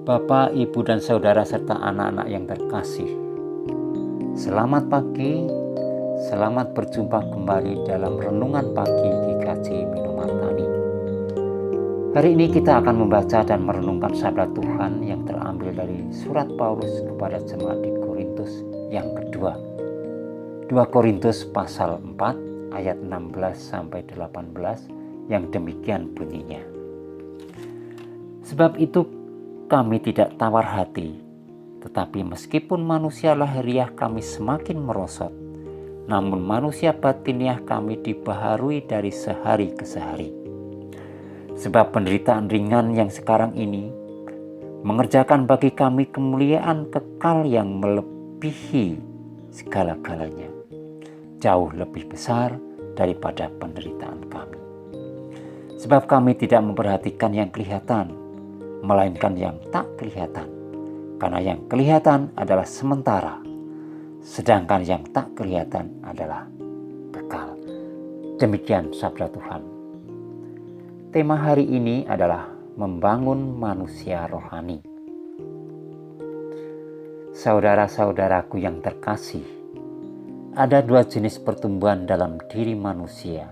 Bapak, Ibu, dan Saudara serta anak-anak yang terkasih, selamat pagi, selamat berjumpa kembali dalam Renungan Pagi GKJ Minomartani. Hari ini kita akan membaca dan merenungkan sabda Tuhan yang terambil dari surat Paulus kepada jemaat di Korintus yang kedua. 2 Korintus pasal 4 ayat 16-18 yang demikian bunyinya. Sebab itu kami tidak tawar hati, tetapi meskipun manusia lahiriah kami semakin merosot, namun manusia batiniah kami dibaharui dari sehari ke sehari. Sebab penderitaan ringan yang sekarang ini mengerjakan bagi kami kemuliaan kekal yang melebihi segala-galanya, jauh lebih besar daripada penderitaan kami. Sebab kami tidak memperhatikan yang kelihatan, melainkan yang tak kelihatan, karena yang kelihatan adalah sementara, sedangkan yang tak kelihatan adalah kekal. Demikian sabda Tuhan. Tema hari ini adalah membangun manusia rohani. Saudara-saudaraku yang terkasih, ada 2 jenis pertumbuhan dalam diri manusia,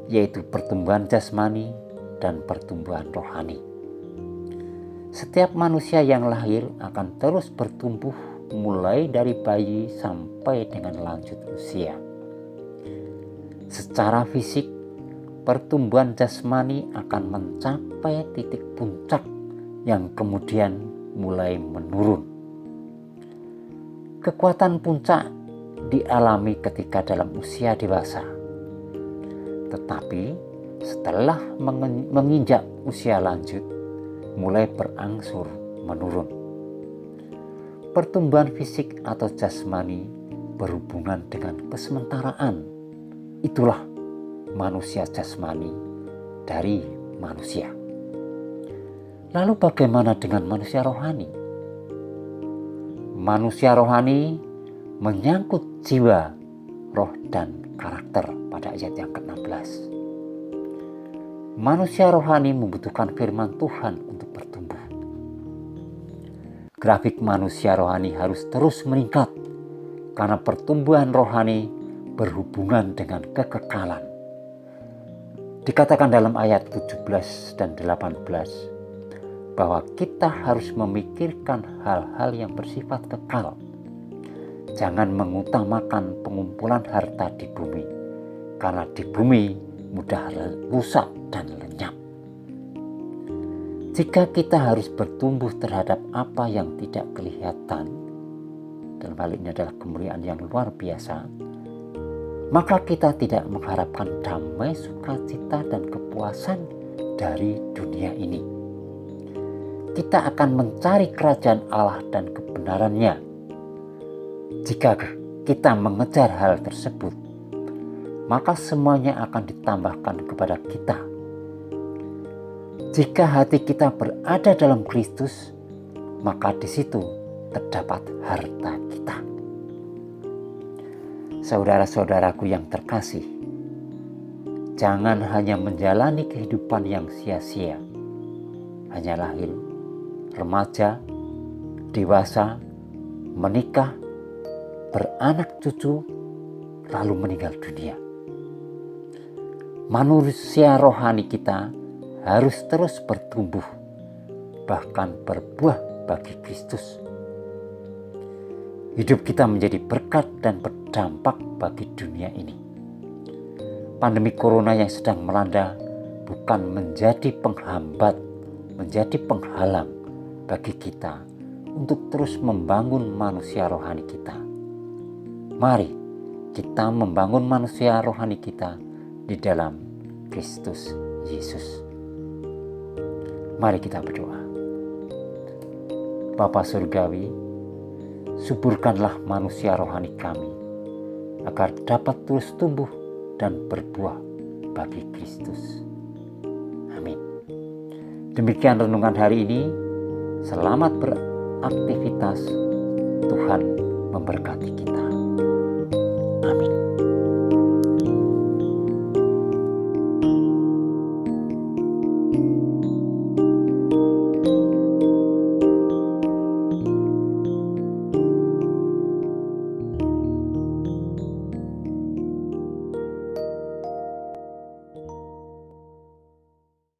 yaitu pertumbuhan jasmani dan pertumbuhan rohani. Setiap manusia yang lahir akan terus bertumbuh mulai dari bayi sampai dengan lanjut usia. Secara fisik, pertumbuhan jasmani akan mencapai titik puncak yang kemudian mulai menurun. Kekuatan puncak dialami ketika dalam usia dewasa. Tetapi setelah menginjak usia lanjut, mulai berangsur menurun. Pertumbuhan fisik atau jasmani berhubungan dengan kesementaraan. Itulah manusia jasmani dari manusia. Lalu bagaimana dengan manusia rohani? Manusia rohani menyangkut jiwa, roh, dan karakter pada ayat yang ke-16. Manusia rohani membutuhkan firman Tuhan untuk bertumbuh. Grafik manusia rohani harus terus meningkat karena pertumbuhan rohani berhubungan dengan kekekalan. Dikatakan dalam ayat 17 dan 18 bahwa kita harus memikirkan hal-hal yang bersifat kekal. Jangan mengutamakan pengumpulan harta di bumi, karena di bumi mudah rusak dan lenyap. Jika kita harus bertumbuh terhadap apa yang tidak kelihatan, dalam hal ini adalah kemuliaan yang luar biasa, maka kita tidak mengharapkan damai, sukacita, dan kepuasan dari dunia ini. Kita akan mencari kerajaan Allah dan kebenarannya. Jika kita mengejar hal tersebut, maka semuanya akan ditambahkan kepada kita. Jika hati kita berada dalam Kristus, maka di situ terdapat harta kita. Saudara-saudaraku yang terkasih, jangan hanya menjalani kehidupan yang sia-sia, hanya lahir, remaja, dewasa, menikah, beranak cucu, lalu meninggal dunia. Manusia rohani kita harus terus bertumbuh, bahkan berbuah bagi Kristus. Hidup kita menjadi berkat dan berdampak bagi dunia ini. Pandemi corona yang sedang melanda bukan menjadi penghambat, menjadi penghalang bagi kita untuk terus membangun manusia rohani kita. Mari kita membangun manusia rohani kita di dalam Kristus Yesus. Mari kita berdoa. Bapa Surgawi, suburkanlah manusia rohani kami agar dapat terus tumbuh dan berbuah bagi Kristus. Amin. Demikian renungan hari ini. Selamat beraktivitas. Tuhan memberkati kita. Amin.